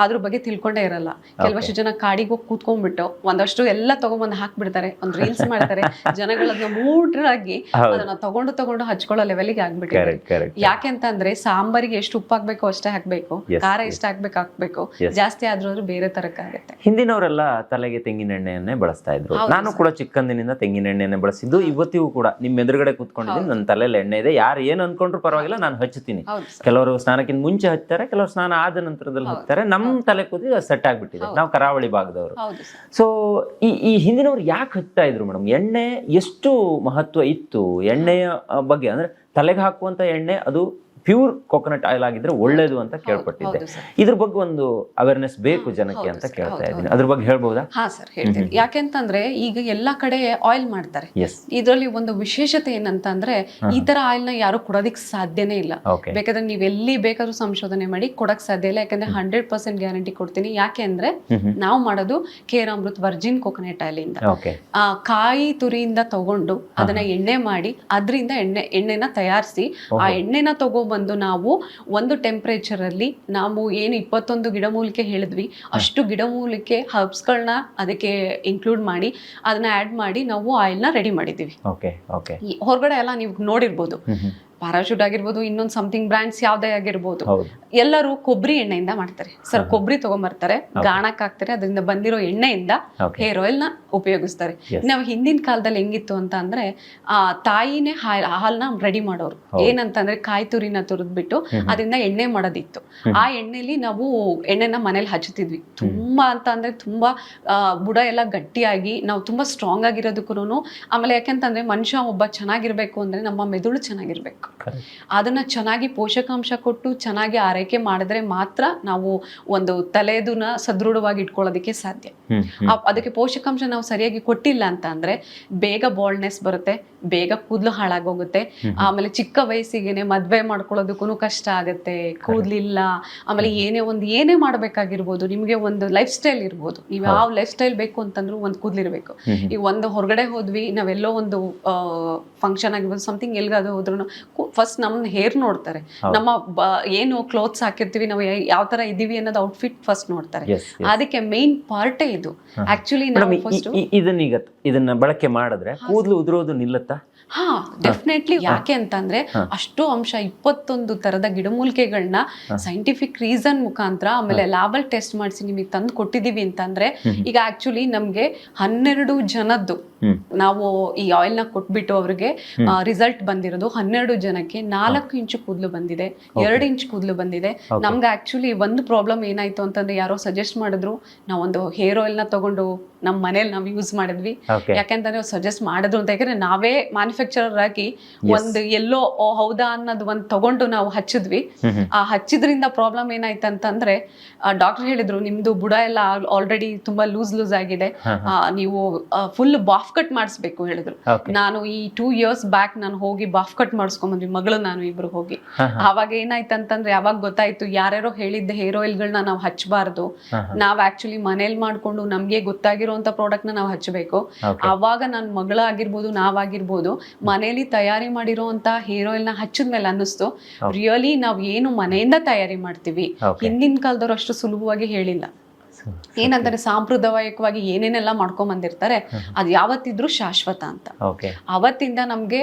ಅದ್ರ ಬಗ್ಗೆ ತಿಳ್ಕೊಂಡೇ ಇರಲ್ಲ. ಕೆಲವಷ್ಟು ಜನ ಕಾಡಿಗೆ ಹೋಗಿ ಕೂತ್ಕೊಂಡ್ಬಿಟ್ಟು ಒಂದಷ್ಟು ಎಲ್ಲ ತಗೊಂಡ್ಬಂದು ಹಾಕ್ಬಿಡ್ತಾರೆ, ಒಂದು ರೀಲ್ಸ್ ಮಾಡ್ತಾರೆ. ಜನಗಳನ್ನ ಮೂಡ್ರಾಗಿ ಅದನ್ನ ತಗೊಂಡು ಹಚ್ಕೊಳ್ಳೋ ಲೆವೆಲ್ಗೆ ಆಗ್ಬಿಟ್ಟಿದೆ. ಯಾಕೆಂತಂದ್ರೆ ಸಾಂಬಾರಿಗೆ ಎಷ್ಟು ಉಪ್ಪು ಹಾಕ್ಬೇಕು ಅಷ್ಟೇ ಹಾಕ್ಬೇಕು, ಖಾರ ಎಷ್ಟು ಹಾಕ್ಬೇಕು, ಜಾಸ್ತಿ ಆದ್ರೂ ಬೇರೆ ತರಕಾಗುತ್ತೆ. ಹಿಂದಿನವರೆಲ್ಲ ತಲೆಗೆ ತೆಂಗಿನ ಎಣ್ಣೆಯನ್ನೇ ಬಳಸ್ತಾ ಇದ್ರು. ನಾನು ಕೂಡ ಚಿಕ್ಕಂದಿನಿಂದ ತೆಂಗಿನ ಎಣ್ಣೆಯನ್ನೇ ಬಳಸಿದ್ದು. ಇವತ್ತಿಗೂ ಕೂಡ ನಿಮ್ ಎದುರುಗಡೆ ಕೂತ್ಕೊಂಡಿದ್ದೀನಿ, ನನ್ನ ತಲೆಯಲ್ಲಿ ಎಣ್ಣೆ ಇದೆ. ಯಾರು ಏನ್ ಅನ್ಕೊಂಡ್ರು ಪರವಾಗಿಲ್ಲ, ನಾನು ಹಚ್ಚುತ್ತೀನಿ. ಕೆಲವರು ಸ್ನಾನಕ್ಕಿಂತ ಮುಂಚೆ ಹಚ್ತಾರೆ, ಕೆಲವರು ಸ್ನಾನ ಆದ ನಂತರದಲ್ಲಿ ಹಚ್ತಾರೆ. ನಮ್ ತಲೆ ಕೂದಿ ಸೆಟ್ ಆಗ್ಬಿಟ್ಟಿದೆ. ನಾವು ಕರಾವಳಿ ಭಾಗದವರು. ಸೊ ಈ ಹಿಂದಿನವ್ರು ಯಾಕೆ ಹಚ್ತಾ ಇದ್ರು ಮೇಡಮ್? ಎಣ್ಣೆ ಎಷ್ಟು ಮಹತ್ವ ಇತ್ತು ಎಣ್ಣೆಯ ಬಗ್ಗೆ? ಅಂದ್ರೆ ತಲೆಗೆ ಹಾಕುವಂತ ಎಣ್ಣೆ ಅದು ಪ್ಯೂರ್ ಕೋಕೋನಟ್ ಆಯಿಲ್ ಆಗಿದ್ರೆ ಒಳ್ಳೇದು ಅಂತ ಕೇಳ್ಪಟ್ಟಿದ್ದೆ. ಇದ್ರ ಬಗ್ಗೆ ಒಂದು ಅವೇರ್ನೆಸ್ ಬೇಕು ಜನಕ್ಕೆ ಅಂತ ಕೇಳ್ತಾ ಇದ್ದೀನಿ. ಅದ್ರ ಬಗ್ಗೆ ಹೇಳ್ಬಹುದಾ? ಹಾ ಸರ್, ಹೇಳ್ತೀನಿ. ಯಾಕೆಂತಂದ್ರೆ ಈಗ ಎಲ್ಲಾ ಕಡೆ ಆಯಿಲ್ ಮಾಡ್ತಾರೆ. ಇದರಲ್ಲಿ ಒಂದು ವಿಶೇಷತೆ ಏನಂತಂದ್ರೆ ಈ ತರ ಆಯಿಲ್ ನ ಯಾರು ಕೊಡೋದಿಕ್ ಸಾಧ್ಯನೇ ಇಲ್ಲ. ಬೇಕಾದ್ರೆ ನೀವ್ ಎಲ್ಲಿ ಬೇಕಾದ್ರೂ ಸಂಶೋಧನೆ ಮಾಡಿ ಕೊಡಕ್ ಸಾಧ್ಯ ಇಲ್ಲ. ಯಾಕಂದ್ರೆ 100% ಗ್ಯಾರಂಟಿ ಕೊಡ್ತೀನಿ. ಯಾಕೆ ಅಂದ್ರೆ ನಾವು ಮಾಡೋದು ಕೇರಾಮೃತ್ ವರ್ಜಿನ್ ಕೋಕೋನಟ್ ಆಯಿಲ್ ಇಂದ. ಕಾಯಿ ತುರಿಯಿಂದ ತಗೊಂಡು ಅದನ್ನ ಎಣ್ಣೆ ಮಾಡಿ ಅದರಿಂದ ಎಣ್ಣೆನ ತಯಾರಿಸಿ ಆ ಎಣ್ಣೆನ ತಗೊಂಡ್ಬಂದು ನಾವು ಒಂದು ಟೆಂಪರೇಚರ್ ಅಲ್ಲಿ ನಾವು ಏನು 21 ಗಿಡಮೂಲಿಕೆ ಹೇಳಿದ್ವಿ ಅಷ್ಟು ಗಿಡಮೂಲಿಕೆ ಹರ್ಬ್ಸ್ಗಳನ್ನ ಅದಕ್ಕೆ ಇನ್ಕ್ಲೂಡ್ ಮಾಡಿ ಅದನ್ನ ಆಡ್ ಮಾಡಿ ನಾವು ಆಯಿಲ್ ನ ರೆಡಿ ಮಾಡಿದೀವಿ. ಹೊರಗಡೆ ಎಲ್ಲ ನೀವು ನೋಡಿರ್ಬೋದು, ಪ್ಯಾರಾಶೂಟ್ ಆಗಿರ್ಬೋದು, ಇನ್ನೊಂದು ಸಮಥಿಂಗ್ ಬ್ರ್ಯಾಂಡ್ಸ್ ಯಾವ್ದೇ ಆಗಿರ್ಬೋದು, ಎಲ್ಲರೂ ಕೊಬ್ಬರಿ ಎಣ್ಣೆಯಿಂದ ಮಾಡ್ತಾರೆ ಸರ್. ಕೊಬ್ಬರಿ ತಗೊಂಡ್ಬರ್ತಾರೆ, ಗಾಣಕ್ ಹಾಕ್ತಾರೆ, ಅದರಿಂದ ಬಂದಿರೋ ಎಣ್ಣೆಯಿಂದ ಹೇರ್ ಆಯಿಲ್ ನ ಉಪಯೋಗಿಸ್ತಾರೆ. ನಾವು ಹಿಂದಿನ ಕಾಲದಲ್ಲಿ ಹೆಂಗಿತ್ತು ಅಂತ ಅಂದ್ರೆ ತಾಯಿನೇ ಹಾಲ್ನ ರೆಡಿ ಮಾಡೋರು. ಏನಂತಂದ್ರೆ ಕಾಯಿ ತುರಿನ ತುರಿದ್ಬಿಟ್ಟು ಅದರಿಂದ ಎಣ್ಣೆ ಮಾಡೋದಿತ್ತು. ಆ ಎಣ್ಣೆಲಿ ನಾವು ಎಣ್ಣೆನ ಮನೇಲಿ ಹಚ್ಚುತ್ತಿದ್ವಿ. ತುಂಬಾ ಅಂತ ಅಂದ್ರೆ ತುಂಬಾ ಬುಡ ಎಲ್ಲ ಗಟ್ಟಿಯಾಗಿ ನಾವು ತುಂಬಾ ಸ್ಟ್ರಾಂಗ್ ಆಗಿರೋದಕ್ಕೂ. ಆಮೇಲೆ ಯಾಕೆಂತಂದ್ರೆ ಮನುಷ್ಯ ಒಬ್ಬ ಚೆನ್ನಾಗಿರ್ಬೇಕು ಅಂದ್ರೆ ನಮ್ಮ ಮೆದುಳು ಚೆನ್ನಾಗಿರ್ಬೇಕು. ಅದನ್ನ ಚೆನ್ನಾಗಿ ಪೋಷಕಾಂಶ ಕೊಟ್ಟು ಚೆನ್ನಾಗಿ ಆರೈಕೆ ಮಾಡಿದ್ರೆ ಮಾತ್ರ ನಾವು ಒಂದು ತಲೆದನ್ನ ಸದೃಢವಾಗಿ ಇಟ್ಕೊಳ್ಳೋದಕ್ಕೆ ಸಾಧ್ಯ. ಅದಕ್ಕೆ ಪೋಷಕಾಂಶ ನಾವು ಸರಿಯಾಗಿ ಕೊಟ್ಟಿಲ್ಲ ಅಂತ ಅಂದ್ರೆ ಬೇಗ ಬಾಲ್ಡ್ನೆಸ್ ಬರುತ್ತೆ, ಬೇಗ ಕೂದಲು ಹಾಳಾಗೋಗುತ್ತೆ. ಆಮೇಲೆ ಚಿಕ್ಕ ವಯಸ್ಸಿಗೆನೆ ಮದ್ವೆ ಮಾಡ್ಕೊಳ್ಳೋದಕ್ಕೂ ಕಷ್ಟ ಆಗುತ್ತೆ, ಕೂದ್ಲಿಲ್ಲ. ಆಮೇಲೆ ಏನೇ ಮಾಡ್ಬೇಕಾಗಿರ್ಬೋದು, ನಿಮ್ಗೆ ಒಂದು ಲೈಫ್ ಸ್ಟೈಲ್ ಇರ್ಬೋದು, ನೀವು ಯಾವ ಲೈಫ್ ಸ್ಟೈಲ್ ಬೇಕು ಅಂತಂದ್ರೂ ಒಂದು ಕೂದ್ಲಿರ್ಬೇಕು. ಈಗ ಒಂದು ಹೊರಗಡೆ ಹೋದ್ವಿ, ನಾವೆಲ್ಲೋ ಒಂದು ಫಂಕ್ಷನ್ ಆಗಿರ್ಬೋದು, ಸಮಥಿಂಗ್ ಎಲ್ಗಾದ್ರೂ ಹೋದ್ರು ಫಸ್ಟ್ ನಮ್ಮನ್ನ ಹೇರ್ ನೋಡ್ತಾರೆ, ನಮ್ಮ ಏನು ಕ್ಲೋತ್ಸ್ ಹಾಕಿರ್ತೀವಿ, ನಾವು ಯಾವ ತರ ಇದೀವಿ ಅನ್ನೋದು ಔಟ್ಫಿಟ್ ಫಸ್ಟ್ ನೋಡ್ತಾರೆ. ಅದಕ್ಕೆ ಮೇನ್ ಪಾರ್ಟೇ ಇದು ಆಕ್ಚುಲಿ. ಇದನ್ನ ಬಳಕೆ ಮಾಡಿದ್ರೆ ಕೂದಲು ಉದುರೋದು ನಿಲ್ಲುತ್ತಾ? ಹಾ, ಡೆಫಿನೆಟ್ಲಿ. ಯಾಕೆ ಅಂತಂದ್ರೆ ಅಷ್ಟು ಅಂಶ 21 ತರದ ಗಿಡಮೂಲಿಕೆಗಳನ್ನ ಸೈಂಟಿಫಿಕ್ ರೀಸನ್ ಮುಖಾಂತರ ಆಮೇಲೆ ಲ್ಯಾಬಲ್ ಟೆಸ್ಟ್ ಮಾಡಿಸಿ ನಿಮಗೆ ತಂದು ಕೊಟ್ಟಿದೀವಿ ಅಂತಂದ್ರೆ, ಈಗ ಆಕ್ಚುಲಿ ನಮ್ಗೆ 12 ಜನದ್ದು ನಾವು ಈ ಆಯಿಲ್ ನ ಕೊಟ್ಬಿಟ್ಟು ಅವ್ರಿಗೆ ರಿಸಲ್ಟ್ ಬಂದಿರೋದು 12 ಜನಕ್ಕೆ 4 ಇಂಚು ಕೂದಲು ಬಂದಿದೆ, 2 ಇಂಚ್ ಕೂದಲು ಬಂದಿದೆ. ನಮ್ಗೆ ಆಕ್ಚುಲಿ ಒಂದು ಪ್ರಾಬ್ಲಮ್ ಏನಾಯ್ತು ಅಂತಂದ್ರೆ, ಯಾರೋ ಸಜೆಸ್ಟ್ ಮಾಡಿದ್ರು, ನಾವೊಂದು ಹೇರ್ ಆಯಿಲ್ ನ ತಗೊಂಡು ನಮ್ಮ ಮನೇಲಿ ನಾವು ಯೂಸ್ ಮಾಡಿದ್ವಿ. ಯಾಕೆಂತಂದ್ರೆ ಸಜೆಸ್ಟ್ ಮಾಡಿದ್ರು ಅಂತ, ಯಾಕಂದ್ರೆ ನಾವೇ ಮ್ಯಾನುಫ್ಯಾಕ್ಚರರ್ ಆಗಿ ಒಂದು ಎಲ್ಲೋ ಹೌದಾ ಅನ್ನೋದು ಒಂದು ತಗೊಂಡು ನಾವು ಹಚ್ಚಿದ್ವಿ. ಆ ಹಚ್ಚಿದ್ರಿಂದ ಪ್ರಾಬ್ಲಮ್ ಏನಾಯ್ತು ಅಂತಂದ್ರೆ, ಡಾಕ್ಟರ್ ಹೇಳಿದ್ರು ನಿಮ್ದು ಬುಡ ಎಲ್ಲ ಆಲ್ರೆಡಿ ತುಂಬಾ ಲೂಸ್ ಆಗಿದೆ, ನೀವು ಫುಲ್ ಬಾಫ್ ಕಟ್ ಮಾಡಿಸ್ಬೇಕು ಹೇಳಿದ್ರು. ನಾನು ಈ 2 years ಬ್ಯಾಕ್ ನಾನು ಹೋಗಿ ಬಾಫ್ ಕಟ್ ಮಾಡಿಸ್ಕೊಂಡ್ಬಂದ್ವಿ, ಮಗಳು ನಾನು ಇಬ್ರು ಹೋಗಿ. ಅವಾಗ ಏನಾಯ್ತು ಅಂತಂದ್ರೆ, ಯಾವಾಗ ಗೊತ್ತಾಯ್ತು ಯಾರ್ಯಾರೋ ಹೇಳಿದ್ದ ಹೇರ್ ಆಯಿಲ್ ಗಳನ್ನ ನಾವು ಹಚ್ಚಬಾರ್ದು, ನಾವ್ ಆಕ್ಚುಲಿ ಮನೇಲಿ ಮಾಡ್ಕೊಂಡು ನಮ್ಗೆ ಗೊತ್ತಾಗಿರುವಂತ ಪ್ರಾಡಕ್ಟ್ ನ ನಾವು ಹಚ್ಚಬೇಕು. ಅವಾಗ ನನ್ನ ಮಗಳಾಗಿರ್ಬೋದು, ನಾವಾಗಿರ್ಬೋದು, ಮನೇಲಿ ತಯಾರಿ ಮಾಡಿರೋಂತ ಹೇರ್ ಆಯಿಲ್ ನ ಹಚ್ಚಿದ್ಮೇಲೆ ಅನ್ನಿಸ್ತು, ರಿಯಲಿ ನಾವ್ ಏನು ಮನೆಯಿಂದ ತಯಾರಿ ಮಾಡ್ತೀವಿ ಹಿಂದಿನ ಕಾಲದವ್ರು ಅಷ್ಟು ಸುಲಭವಾಗಿ ಹೇಳಿಲ್ಲ. ಏನಂತಾರೆ, ಸಾಂಪ್ರದಾಯಿಕವಾಗಿ ಏನೇನೆಲ್ಲ ಮಾಡ್ಕೊಂಡ್ ಬಂದಿರ್ತಾರೆ ಅದು ಯಾವತ್ತಿದ್ರು ಶಾಶ್ವತ ಅಂತ. ಅವತ್ತಿಂದ ನಮ್ಗೆ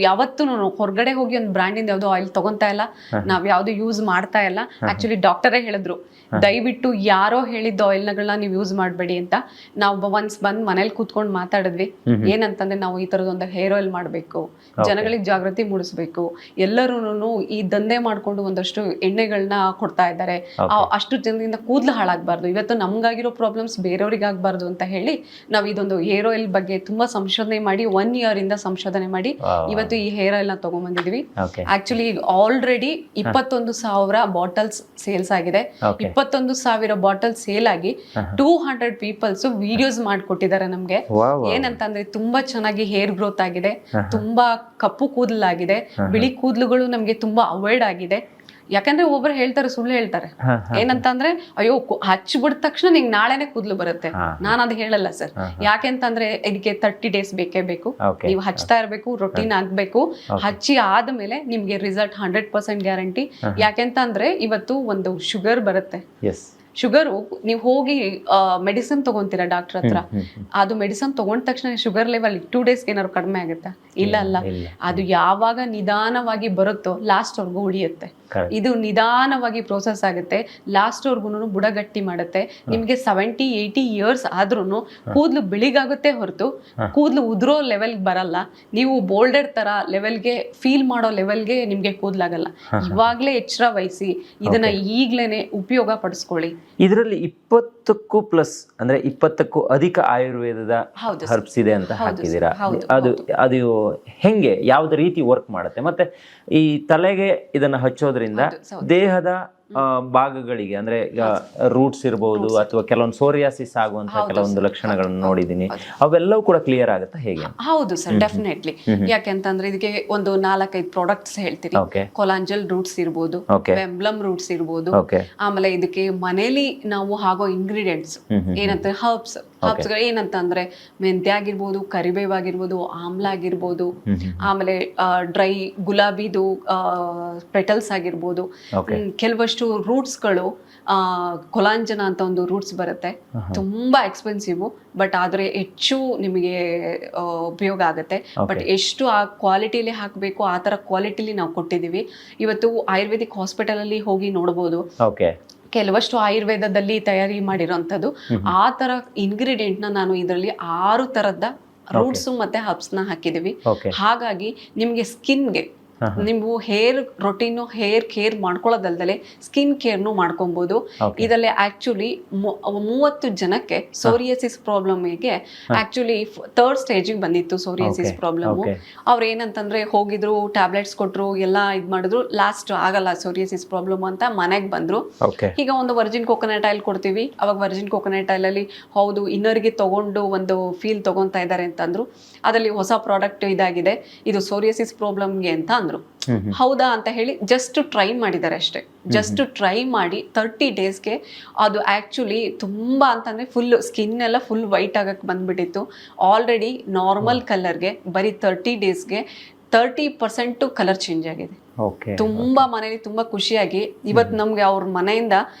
ಯಾವತ್ತೂ ಹೊರಗಡೆ ಹೋಗಿ ಒಂದು ಬ್ರ್ಯಾಂಡಿಂದ ಯಾವ್ದೋ ಆಯಿಲ್ ತಗೊಂತಾ ಇಲ್ಲ, ನಾವ್ ಯಾವ್ದು ಯೂಸ್ ಮಾಡ್ತಾ ಇಲ್ಲ. ಆಕ್ಚುಲಿ ಡಾಕ್ಟರೇ ಹೇಳಿದ್ರು, ದಯವಿಟ್ಟು ಯಾರೋ ಹೇಳಿದ್ದ ಆಯಿಲ್ಗಳನ್ನ ನೀವು ಯೂಸ್ ಮಾಡಬೇಡಿ ಅಂತ. ನಾವು ಒನ್ಸ್ ಬಂದ್ ಮನೇಲಿ ಕೂತ್ಕೊಂಡು ಮಾತಾಡಿದ್ವಿ. ಏನಂತಂದ್ರೆ, ನಾವು ಈ ತರದೊಂದು ಹೇರ್ ಆಯಿಲ್ ಮಾಡ್ಬೇಕು, ಜನಗಳಿಗೆ ಜಾಗೃತಿ ಮೂಡಿಸ್ಬೇಕು. ಎಲ್ಲರೂ ಈ ದಂಧೆ ಮಾಡ್ಕೊಂಡು ಒಂದಷ್ಟು ಎಣ್ಣೆಗಳನ್ನ ಕೊಡ್ತಾ ಇದ್ದಾರೆ, ಅಷ್ಟು ಜನದಿಂದ ಕೂದಲು ಹಾಳಾಗಬಾರ್ದು, ಇವತ್ತು ನಮ್ಗಾಗಿರೋ ಪ್ರಾಬ್ಲಮ್ಸ್ ಬೇರೆಯವ್ರಿಗೆ ಆಗ್ಬಾರ್ದು ಅಂತ ಹೇಳಿ ನಾವು ಇದೊಂದು ಹೇರ್ ಆಯಿಲ್ ಬಗ್ಗೆ ತುಂಬಾ ಸಂಶೋಧನೆ ಮಾಡಿ 1 year ಇಂದ ಸಂಶೋಧನೆ ಮಾಡಿ ಇವತ್ತು ಈ ಹೇರ್ ಆಯಿಲ್ ನ ತಗೊಂಡ್ಬಂದಿದೀವಿ. ಆಕ್ಚುಲಿ ಆಲ್ರೆಡಿ 21,000 ಬಾಟಲ್ಸ್ ಸೇಲ್ಸ್ ಆಗಿದೆ. 21,000 ಬಾಟಲ್ ಸೇಲ್ ಆಗಿ 200 ಪೀಪಲ್ಸ್ ವಿಡಿಯೋಸ್ ಮಾಡ್ಕೊಟ್ಟಿದ್ದಾರೆ ನಮ್ಗೆ. ಏನಂತಂದ್ರೆ, ತುಂಬಾ ಚೆನ್ನಾಗಿ ಹೇರ್ ಗ್ರೋತ್ ಆಗಿದೆ, ತುಂಬಾ ಕಪ್ಪು ಕೂದಲಾಗಿದೆ, ಬಿಳಿ ಕೂದಲುಗಳು ನಮ್ಗೆ ತುಂಬಾ ಅವಾಯ್ಡ್ ಆಗಿದೆ. ಯಾಕಂದ್ರೆ ಒಬ್ಬರು ಹೇಳ್ತಾರೆ, ಸುಳ್ಳು ಹೇಳ್ತಾರೆ. ಏನಂತಂದ್ರೆ, ಅಯ್ಯೋ ಹಚ್ಬಿದ ತಕ್ಷಣ ನಿಂಗೆ ನಾಳೆನೆ ಕೂದಲು ಬರುತ್ತೆ. ನಾನು ಅದು ಹೇಳಲ್ಲ ಸರ್. ಯಾಕೆಂತಂದ್ರೆ ಇದಕ್ಕೆ 30 days ಬೇಕೇ ಬೇಕು. ನೀವು ಹಚ್ತಾ ಇರ್ಬೇಕು, ರೊಟೀನ್ ಆಗ್ಬೇಕು. ಹಚ್ಚಿ ಆದ್ಮೇಲೆ ನಿಮ್ಗೆ ರಿಸಲ್ಟ್ 100% ಗ್ಯಾರಂಟಿ. ಯಾಕೆಂತಂದ್ರೆ ಇವತ್ತು ಒಂದು ಶುಗರ್ ಬರುತ್ತೆ, ಶುಗರು ನೀವು ಹೋಗಿ ಮೆಡಿಸಿನ್ ತಗೊಂತೀರಾ ಡಾಕ್ಟರ್ ಹತ್ರ, ಅದು ಮೆಡಿಸಿನ್ ತಗೊಂಡ ತಕ್ಷಣ ಶುಗರ್ ಲೆವೆಲ್ 2 days ಏನಾದ್ರು ಕಡಿಮೆ ಆಗುತ್ತಾ? ಇಲ್ಲ. ಅದು ಯಾವಾಗ ನಿಧಾನವಾಗಿ ಬರುತ್ತೋ ಲಾಸ್ಟ್ ವರ್ಗು ಉಳಿಯುತ್ತೆ. ಇದು ನಿಧಾನವಾಗಿ ಪ್ರೋಸೆಸ್ ಆಗುತ್ತೆ, ಲಾಸ್ಟ್ ವರ್ಗು ಬುಡ ಗಟ್ಟಿ ಮಾಡುತ್ತೆ. ನಿಮ್ಗೆ 70-80 years ಆದ್ರೂ ಕೂದಲು ಬಿಳಿಗಾಗುತ್ತೆ ಹೊರತು ಕೂದಲು ಉದುರೋ ಲೆವೆಲ್ ಬರಲ್ಲ. ನೀವು ಬೋಲ್ಡರ್ ತರ ಲೆವೆಲ್ಗೆ ಫೀಲ್ ಮಾಡೋ ಲೆವೆಲ್ಗೆ ನಿಮ್ಗೆ ಕೂದಲಾಗಲ್ಲ. ಇವಾಗ್ಲೇ ಎಚ್ಚರ ವಹಿಸಿ ಇದನ್ನ ಈಗ್ಲೇನೆ ಉಪಯೋಗ ಪಡಿಸ್ಕೊಳ್ಳಿ. ಇದರಲ್ಲಿ 20ಕ್ಕೂ ಪ್ಲಸ್ ಅಂದ್ರೆ 20ಕ್ಕೂ ಅಧಿಕ ಆಯುರ್ವೇದದ ಹರ್ಬ್ಸ್ ಇದೆ ಅಂತ ಹಾಕಿದ್ದೀರಾ. ಅದು ಹೆಂಗೆ, ಯಾವ್ದು ರೀತಿ ವರ್ಕ್ ಮಾಡುತ್ತೆ? ಮತ್ತೆ ಈ ತಲೆಗೆ ಇದನ್ನ ಹಚ್ಚೋದ್ರಿಂದ ದೇಹದ ಭಾಗಗಳಿಗೆ ಅಂದ್ರೆ ರೂಟ್ಸ್ ಇರಬಹುದು ಅಥವಾ ಕೆಲವೊಂದು ಸೋರಿಯಾಸಿಸ್ ಆಗುವಂತ ಕೆಲವೊಂದು ಲಕ್ಷಣಗಳನ್ನು ನೋಡಿದೀನಿ, ಅವೆಲ್ಲವೂ ಕೂಡ ಕ್ಲಿಯರ್ ಆಗುತ್ತಾ ಹೇಗೆ? ಹೌದು ಸರ್, ಡೆಫಿನೆಟ್ಲಿ. ಯಾಕೆಂತಂದ್ರೆ ಇದಕ್ಕೆ ಒಂದು 4-5 ಪ್ರಾಡಕ್ಟ್ಸ್ ಹೇಳ್ತೀರಿ. ಕೊಲಾಂಜಲ್ ರೂಟ್ಸ್ ಇರ್ಬೋದು, ಬೆಂಬ್ಲಮ್ ರೂಟ್ಸ್ ಇರ್ಬೋದು, ಆಮೇಲೆ ಇದಕ್ಕೆ ಮನೇಲಿ ನಾವು ಹಾಗೋ ಇಂಗ್ರೀಡಿಯೆಂಟ್ಸ್ ಏನಂತ ಹರ್ಬ್ಸ್ ಏನಂತ ಅಂದ್ರೆ ಮೆಂತ್ಯ ಆಗಿರ್ಬೋದು, ಕರಿಬೇವು ಆಗಿರ್ಬೋದು, ಆಮ್ಲ ಆಗಿರ್ಬೋದು, ಆಮೇಲೆ ಡ್ರೈ ಗುಲಾಬಿದು ಪೆಟಲ್ಸ್ ಆಗಿರ್ಬೋದು, ಕೆಲವಷ್ಟು ರೂಟ್ಸ್ಗಳು. ಕೊಲಾಂಜನ ಅಂತ ಒಂದು ರೂಟ್ಸ್ ಬರುತ್ತೆ, ತುಂಬಾ ಎಕ್ಸ್ಪೆನ್ಸಿವ್, ಬಟ್ ಆದ್ರೆ ಹೆಚ್ಚು ನಿಮಗೆ ಉಪಯೋಗ ಆಗುತ್ತೆ. ಬಟ್ ಎಷ್ಟು ಆ ಕ್ವಾಲಿಟಿಲಿ ಹಾಕಬೇಕು ಆ ತರ ಕ್ವಾಲಿಟಿಲಿ ನಾವು ಕೊಟ್ಟಿದೀವಿ. ಇವತ್ತು ಆಯುರ್ವೇದಿಕ್ ಹಾಸ್ಪಿಟಲ್ ಅಲ್ಲಿ ಹೋಗಿ ನೋಡ್ಬೋದು, ಕೆಲವಷ್ಟು ಆಯುರ್ವೇದದಲ್ಲಿ ತಯಾರಿ ಮಾಡಿರೋಂಥದ್ದು. ಆ ತರ ಇಂಗ್ರೀಡಿಯೆಂಟ್ ನ ನಾನು ಇದರಲ್ಲಿ 6 ತರದ ರೂಟ್ಸ್ ಮತ್ತೆ ಹರ್ಬ್ಸ್ ನ ಹಾಕಿದೀವಿ. ಹಾಗಾಗಿ ನಿಮ್ಗೆ ಸ್ಕಿನ್ಗೆ ನೀವು ಹೇರ್ ರೊಟೀನು ಹೇರ್ ಕೇರ್ ಮಾಡ್ಕೊಳ್ಳೋದಲ್ದಲೆ ಸ್ಕಿನ್ ಕೇರ್ನು ಮಾಡ್ಕೊಬಹುದು. ಇದರಲ್ಲಿ ಆಕ್ಚುಲಿ 30 ಜನಕ್ಕೆ ಸೋರಿಯಸಿಸ್ ಪ್ರಾಬ್ಲಮ್ಗೆ ಆಕ್ಚುಲಿ 3rd ಸ್ಟೇಜಿಗೆ ಬಂದಿತ್ತು ಸೋರಿಯಸಿಸ್ ಪ್ರಾಬ್ಲಮ್. ಅವ್ರು ಏನಂತಂದ್ರೆ ಹೋಗಿದ್ರು, ಟ್ಯಾಬ್ಲೆಟ್ಸ್ ಕೊಟ್ರು, ಎಲ್ಲ ಇದ್ ಮಾಡಿದ್ರು, ಲಾಸ್ಟ್ ಆಗಲ್ಲ ಸೋರಿಯಸಿಸ್ ಪ್ರಾಬ್ಲಮ್ ಅಂತ ಮನೆಗೆ ಬಂದ್ರು. ಈಗ ಒಂದು ವರ್ಜಿನ್ ಕೋಕೋನಟ್ ಆಯಿಲ್ ಕೊಡ್ತೀವಿ. ಅವಾಗ ವರ್ಜಿನ್ ಕೋಕೋನಟ್ ಆಯಿಲ್ ಅಲ್ಲಿ ಹೌದು ಇನ್ನರಿಗೆ ತಗೊಂಡು ಒಂದು ಫೀಲ್ ತಗೊಂತಾ ಇದ್ದಾರೆ ಅಂತಂದ್ರು. ಅದರಲ್ಲಿ ಹೊಸ ಪ್ರಾಡಕ್ಟ್ ಇದಾಗಿದೆ, ಇದು ಸೋರಿಯಸಿಸ್ ಪ್ರಾಬ್ಲಮ್ಗೆ ಅಂತ ಅಂದ್ರು. ಹೌದಾ ಅಂತ ಹೇಳಿ ಜಸ್ಟ್ ಟ್ರೈ ಮಾಡಿದ್ದಾರೆ ಅಷ್ಟೇ. ಜಸ್ಟ್ ಟ್ರೈ ಮಾಡಿ 30 ಡೇಸ್ಗೆ ಅದು ಆಕ್ಚುಲಿ ತುಂಬಾ ಅಂತಂದ್ರೆ ಫುಲ್ ಸ್ಕಿನ್ ಎಲ್ಲ ಫುಲ್ ವೈಟ್ ಆಗಕ್ಕೆ ಬಂದ್ಬಿಟ್ಟಿತ್ತು. ಆಲ್ರೆಡಿ ನಾರ್ಮಲ್ ಕಲರ್ಗೆ ಬರೀ 30 ಡೇಸ್ಗೆ 30% ಕಲರ್ ಚೇಂಜ್ ಆಗಿದೆ. ತುಂಬಾ ಮನೇಲಿ ತುಂಬಾ ಖುಷಿಯಾಗಿ ಇವತ್ತು ನಮ್ಗೆ ಅವ್ರ ಮನೆಯಿಂದ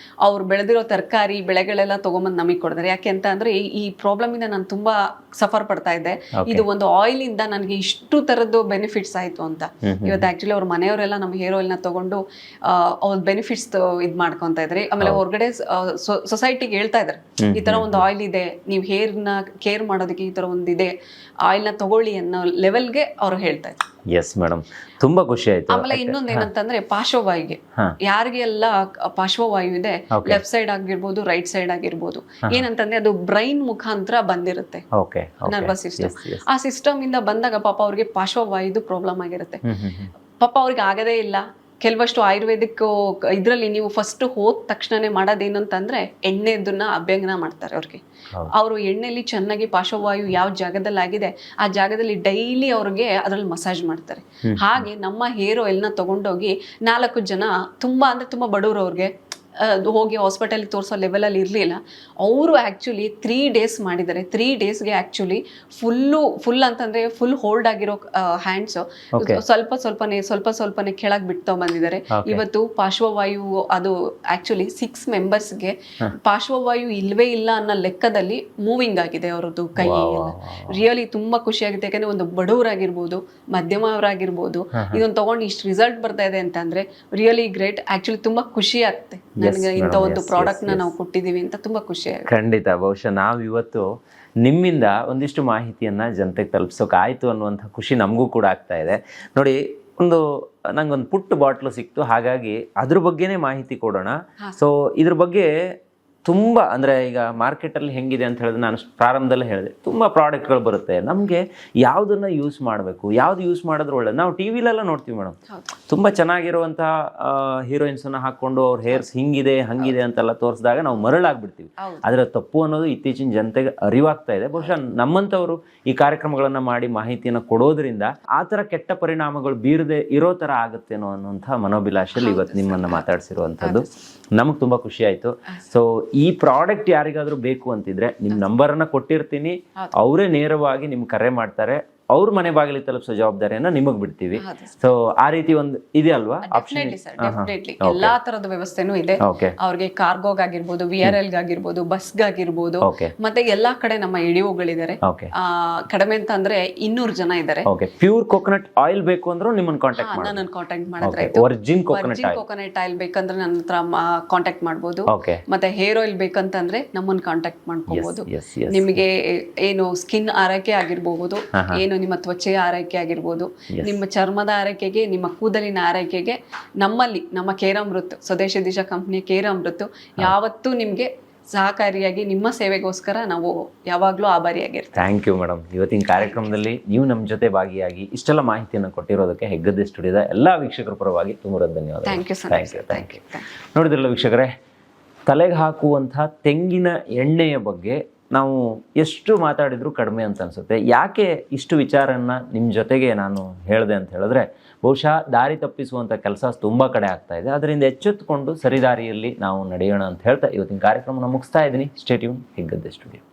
ಅವ್ರು ಬೆಳೆದಿರೋ ತರಕಾರಿ ಬೆಳೆಗಳೆಲ್ಲ ತಗೊಂಬಂದು ನಮಗೆ ಕೊಡ್ತಾರೆ. ಯಾಕೆ ಅಂತ ಅಂದ್ರೆ ಈ ಪ್ರಾಬ್ಲಮ್ ಇಂದ ನಾನು ತುಂಬಾ ಸಫರ್ ಪಡ್ತಾ ಇದ್ದೆ. ಇದು ಒಂದು ಆಯಿಲ್ ಇಂದ ನನಗೆ ಇಷ್ಟು ತರದ್ದು ಬೆನಿಫಿಟ್ಸ್ ಆಯ್ತು ಅಂತ. ಇವತ್ತು ಆಕ್ಚುಲಿ ಅವ್ರ ಮನೆಯವರೆಲ್ಲ ನಮ್ಮ ಹೇರ್ ಆಯಿಲ್ ನ ತಗೊಂಡು ಅವ್ರ ಬೆನಿಫಿಟ್ಸ್ ಇದ್ ಮಾಡ್ಕೊಂತ ಇದ್ರಿ. ಆಮೇಲೆ ಹೊರಗಡೆ ಸೊಸೈಟಿಗೆ ಹೇಳ್ತಾ ಇದಾರೆ ಈ ತರ ಒಂದು ಆಯಿಲ್ ಇದೆ, ನೀವು ಹೇರ್ ನ ಕೇರ್ ಮಾಡೋದಕ್ಕೆ ಈ ತರ ಒಂದಿದೆ, ಆಯಿಲ್ ನ ತಗೊಳ್ಳಿ ಅನ್ನೋ ಲೆವೆಲ್ಗೆ ಅವ್ರು ಹೇಳ್ತಾ ಇದ್ರು. ಎಸ್ ಮೇಡಮ್, ತುಂಬಾ ಖುಷಿ ಆಯ್ತು. ಆಮೇಲೆ ಇನ್ನೊಂದ್ ಏನಂತಂದ್ರೆ ಪಾರ್ಶ್ವವಾಯುಗೆ ಯಾರಿಗೆಲ್ಲ ಪಾರ್ಶ್ವವಾಯು ಇದೆ, ಲೆಫ್ಟ್ ಸೈಡ್ ಆಗಿರ್ಬೋದು, ರೈಟ್ ಸೈಡ್ ಆಗಿರ್ಬೋದು, ಏನಂತಂದ್ರೆ ಅದು ಬ್ರೈನ್ ಮುಖಾಂತರ ಬಂದಿರುತ್ತೆ ನರ್ವಸ್ ಸಿಸ್ಟಮ್. ಆ ಸಿಸ್ಟಮ್ ಇಂದ ಬಂದಾಗ ಪಾಪ ಅವ್ರಿಗೆ ಪಾರ್ಶ್ವವಾಯುದು ಪ್ರಾಬ್ಲಮ್ ಆಗಿರುತ್ತೆ. ಪಾಪ ಅವ್ರಿಗೆ ಆಗದೇ ಇಲ್ಲ. ಕೆಲವಷ್ಟು ಆಯುರ್ವೇದಿಕ್ ಇದ್ರಲ್ಲಿ ನೀವು ಫಸ್ಟ್ ಹೋದ ತಕ್ಷಣನೇ ಮಾಡೋದೇನು ಅಂತಂದ್ರೆ ಎಣ್ಣೆದನ್ನ ಅಭ್ಯಂಗನ ಮಾಡ್ತಾರೆ ಅವ್ರಿಗೆ. ಅವರು ಎಣ್ಣೆಲಿ ಚೆನ್ನಾಗಿ ಪಾರ್ಶ್ವವಾಯು ಯಾವ ಜಾಗದಲ್ಲಿ ಆಗಿದೆ ಆ ಜಾಗದಲ್ಲಿ ಡೈಲಿ ಅವ್ರಿಗೆ ಅದ್ರಲ್ಲಿ ಮಸಾಜ್ ಮಾಡ್ತಾರೆ. ಹಾಗೆ ನಮ್ಮ ಹೇರ್ ಆಯಿಲ್ ನ ತಗೊಂಡೋಗಿ 4 ಜನ ತುಂಬಾ ಅಂದ್ರೆ ತುಂಬಾ ಬಡವರು ಅವ್ರಿಗೆ ಹೋಗಿ ಹಾಸ್ಪಿಟಲ್ ತೋರಿಸೋ ಲೆವೆಲ್ ಅಲ್ಲಿ ಇರ್ಲಿಲ್ಲ. ಅವರು ಆಕ್ಚುಲಿ 3 ಡೇಸ್ ಮಾಡಿದ್ದಾರೆ. 3 ಡೇಸ್ಗೆ ಆಕ್ಚುಲಿ ಫುಲ್ ಅಂತಂದ್ರೆ ಫುಲ್ ಹೋಲ್ಡ್ ಆಗಿರೋ ಹ್ಯಾಂಡ್ಸ್ ಸ್ವಲ್ಪನೇ ಕೆಳಗೆ ಬಿಡ್ತಾ ಬಂದಿದ್ದಾರೆ. ಇವತ್ತು ಪಾರ್ಶ್ವವಾಯು ಅದು ಆಕ್ಚುಲಿ 6 ಮೆಂಬರ್ಸ್ಗೆ ಪಾರ್ಶ್ವವಾಯು ಇಲ್ವೇ ಇಲ್ಲ ಅನ್ನೋ ಲೆಕ್ಕದಲ್ಲಿ ಮೂವಿಂಗ್ ಆಗಿದೆ ಅವರದ್ದು ಕೈ ಎಲ್ಲ. ರಿಯಲಿ ತುಂಬಾ ಖುಷಿ ಆಗುತ್ತೆ. ಯಾಕಂದ್ರೆ ಒಂದು ಬಡವರಾಗಿರ್ಬೋದು, ಮಧ್ಯಮವರಾಗಿರ್ಬೋದು, ಇದನ್ನ ತಗೊಂಡು ಇಷ್ಟು ರಿಸಲ್ಟ್ ಬರ್ತಾ ಇದೆ ಅಂತಂದ್ರೆ ರಿಯಲಿ ಗ್ರೇಟ್. ಆಕ್ಚುಲಿ ತುಂಬಾ ಖುಷಿ ಆಗುತ್ತೆ ನನಗೆ ಇಂಥ ಒಂದು ಪ್ರಾಡಕ್ಟ್ ನ ನಾವು ಕೊಟ್ಟಿದೀವಿ ಅಂತ ತುಂಬಾ ಖುಷಿ ಆಗುತ್ತೆ. ಖಂಡಿತ. ಬಹುಶಃ ನಾವು ಇವತ್ತು ನಿಮ್ಮಿಂದ ಒಂದಿಷ್ಟು ಮಾಹಿತಿಯನ್ನ ಜನತೆಗೆ ತಲುಪಿಸೋಕೆ ಆಯ್ತು ಅನ್ನುವಂಥ ಖುಷಿ ನಮಗೂ ಕೂಡ ಆಗ್ತಾ ಇದೆ. ನೋಡಿ, ನಂಗೊಂದು ಪುಟ್ಟ ಬಾಟ್ಲು ಸಿಕ್ತು, ಹಾಗಾಗಿ ಅದ್ರ ಬಗ್ಗೆನೇ ಮಾಹಿತಿ ಕೊಡೋಣ. ಸೊ ಇದ್ರ ಬಗ್ಗೆ ತುಂಬ ಅಂದರೆ ಈಗ ಮಾರ್ಕೆಟಲ್ಲಿ ಹೆಂಗಿದೆ ಅಂತ ಹೇಳಿದ್ರೆ ನಾನು ಪ್ರಾರಂಭದಲ್ಲೇ ಹೇಳಿದೆ, ತುಂಬ ಪ್ರಾಡಕ್ಟ್ಗಳು ಬರುತ್ತೆ. ನಮಗೆ ಯಾವುದನ್ನು ಯೂಸ್ ಮಾಡಬೇಕು, ಯಾವ್ದು ಯೂಸ್ ಮಾಡಿದ್ರೆ ಒಳ್ಳೇದು. ನಾವು ಟಿ ವಿಲೆಲ್ಲ ನೋಡ್ತೀವಿ ಮೇಡಮ್, ತುಂಬ ಚೆನ್ನಾಗಿರುವಂಥ ಹೀರೋಯಿನ್ಸನ್ನು ಹಾಕ್ಕೊಂಡು ಅವ್ರ ಹೇರ್ಸ್ ಹಿಂಗಿದೆ ಹಂಗಿದೆ ಅಂತೆಲ್ಲ ತೋರಿಸಿದಾಗ ನಾವು ಮರಳಾಗ್ಬಿಡ್ತೀವಿ. ಅದರ ತಪ್ಪು ಅನ್ನೋದು ಇತ್ತೀಚಿನ ಜನತೆಗೆ ಅರಿವಾಗ್ತಾ ಇದೆ. ಬಹುಶಃ ನಮ್ಮಂಥವ್ರು ಈ ಕಾರ್ಯಕ್ರಮಗಳನ್ನು ಮಾಡಿ ಮಾಹಿತಿಯನ್ನು ಕೊಡೋದ್ರಿಂದ ಆ ಥರ ಕೆಟ್ಟ ಪರಿಣಾಮಗಳು ಬೀರದೆ ಇರೋ ಥರ ಆಗುತ್ತೇನೋ ಅನ್ನೋಂಥ ಮನೋಭಿಲಾಷೆಯಲ್ಲಿ ಇವತ್ತು ನಿಮ್ಮನ್ನು ಮಾತಾಡಿಸಿರುವಂಥದ್ದು ನಮಗೆ ತುಂಬ ಖುಷಿ ಆಯಿತು. ಸೊ ಈ ಪ್ರಾಡಕ್ಟ್ ಯಾರಿಗಾದ್ರೂ ಬೇಕು ಅಂತಿದ್ರೆ ನಿಮ್ಮ ನಂಬರನ್ನು ಕೊಟ್ಟಿರ್ತೀನಿ, ಅವರೇ ನೇರವಾಗಿ ನಿಮ್ಗೆ ಕರೆ ಮಾಡ್ತಾರೆ. ಅವ್ರ ಮನೆ ಬಾಗಿಲಿಗೆ ತಲುಪಿಸೋ ಜವಾಬ್ದಾರಿಯನ್ನ ನಿಮಗ್ ಬಿಡ್ತೀವಿ. ಸೊ ಆ ರೀತಿ ಒಂದು ಇದೆ ಅಲ್ವಾ ಆಪ್ಷನ್? ಎಲ್ಲಾ ತರದ ವ್ಯವಸ್ಥೆನೂ ಇದೆ. ಅವ್ರಿಗೆ ಕಾರ್ಗೋಗಾಗಿರ್ಬೋದು, VRL ಗಾಗಿರ್ಬೋದು, ಬಸ್ಗಾಗಿರ್ಬೋದು, ಮತ್ತೆ ಎಲ್ಲಾ ಕಡೆ ನಮ್ಮ ಎಡಿಒಗಳಿದ್ದಾರೆ. ಕಡಿಮೆ ಅಂತ ಅಂದ್ರೆ 200 ಜನ ಇದ್ದಾರೆ. ಪ್ಯೂರ್ ಕೋಕೋನಟ್ ಆಯಿಲ್ ಬೇಕು ಅಂದ್ರೂ ನಿಮ್ಮನ್ನ ಕಾಂಟ್ಯಾಕ್ಟ್ ಮಾಡಿ, ನನ್ನ ಕಾಂಟ್ಯಾಕ್ಟ್ ಮಾಡಿದ್ರೆ ಆಯ್ತು. ವರ್ಜಿನ್ ಕೋಕೋನಟ್ ಆಯಿಲ್ ಬೇಕಂದ್ರೆ ನನ್ನ ಹತ್ರ ಕಾಂಟ್ಯಾಕ್ಟ್ ಮಾಡ್ಬೋದು. ಮತ್ತೆ ಹೇರ್ ಆಯಿಲ್ ಬೇಕಂತಂದ್ರೆ ನಮ್ಮನ್ನ ಕಾಂಟ್ಯಾಕ್ಟ್ ಮಾಡ್ಕೋಬಹುದು. ನಿಮಗೆ ಏನು ಸ್ಕಿನ್ ಆರೈಕೆ ಆಗಿರ್ಬಹುದು, ಏನು ನಿಮ್ಮ ತ್ವಚೆಯ ಆರೈಕೆ ಆಗಿರ್ಬೋದು, ನಿಮ್ಮ ಚರ್ಮದ ಆರೈಕೆಗೆ, ನಿಮ್ಮ ಕೂದಲಿನ ಆರೈಕೆಗೆ ನಮ್ಮಲ್ಲಿ ನಮ್ಮ ಕೇರಾಮೃತ್ ಸ್ವದೇಶಿ ದಿಶಾ ಕಂಪ್ನಿಯ ಕೇರಾಮೃತ್ ಯಾವತ್ತೂ ನಿಮ್ಗೆ ಸಹಕಾರಿಯಾಗಿ ನಿಮ್ಮ ಸೇವೆಗೋಸ್ಕರ ನಾವು ಯಾವಾಗ್ಲೂ ಆಭಾರಿಯಾಗಿರ್ತೀವಿ. Thank you madam. ಇವತ್ತಿನ ಕಾರ್ಯಕ್ರಮದಲ್ಲಿ ನೀವು ನಮ್ಮ ಜೊತೆ ಭಾಗಿಯಾಗಿ ಇಷ್ಟೆಲ್ಲ ಮಾಹಿತಿಯನ್ನು ಕೊಟ್ಟಿರೋದಕ್ಕೆ ಹೆಗ್ಗದ್ದೆ ಸ್ಟುಡಿಯೋದ ಎಲ್ಲಾ ವೀಕ್ಷಕರ ಪರವಾಗಿ ತುಂಬ ಧನ್ಯವಾದ. Thank you. ನೋಡಿದ್ರಲ್ಲ ವೀಕ್ಷಕರೇ, ತಲೆಗೆ ಹಾಕುವಂಥ ತೆಂಗಿನ ಎಣ್ಣೆಯ ಬಗ್ಗೆ ನಾವು ಎಷ್ಟು ಮಾತಾಡಿದ್ರು ಕಡಿಮೆ ಅಂತ ಅನ್ಸುತ್ತೆ. ಯಾಕೆ ಇಷ್ಟು ವಿಚಾರನ ನಿಮ್ಮ ಜೊತೆಗೆ ನಾನು ಹೇಳಿದೆ ಅಂತ ಹೇಳಿದ್ರೆ, ಬಹುಶಃ ದಾರಿ ತಪ್ಪಿಸುವಂಥ ಕೆಲಸ ತುಂಬ ಕಡೆ ಆಗ್ತಾ ಇದೆ. ಅದರಿಂದ ಎಚ್ಚೆತ್ತುಕೊಂಡು ಸರಿದಾರಿಯಲ್ಲಿ ನಾವು ನಡೆಯೋಣ ಅಂತ ಹೇಳ್ತಾ ಇವತ್ತಿನ ಕಾರ್ಯಕ್ರಮನ ಮುಗಿಸ್ತಾ ಇದ್ದೀನಿ. Stay tune, Heggadde studio.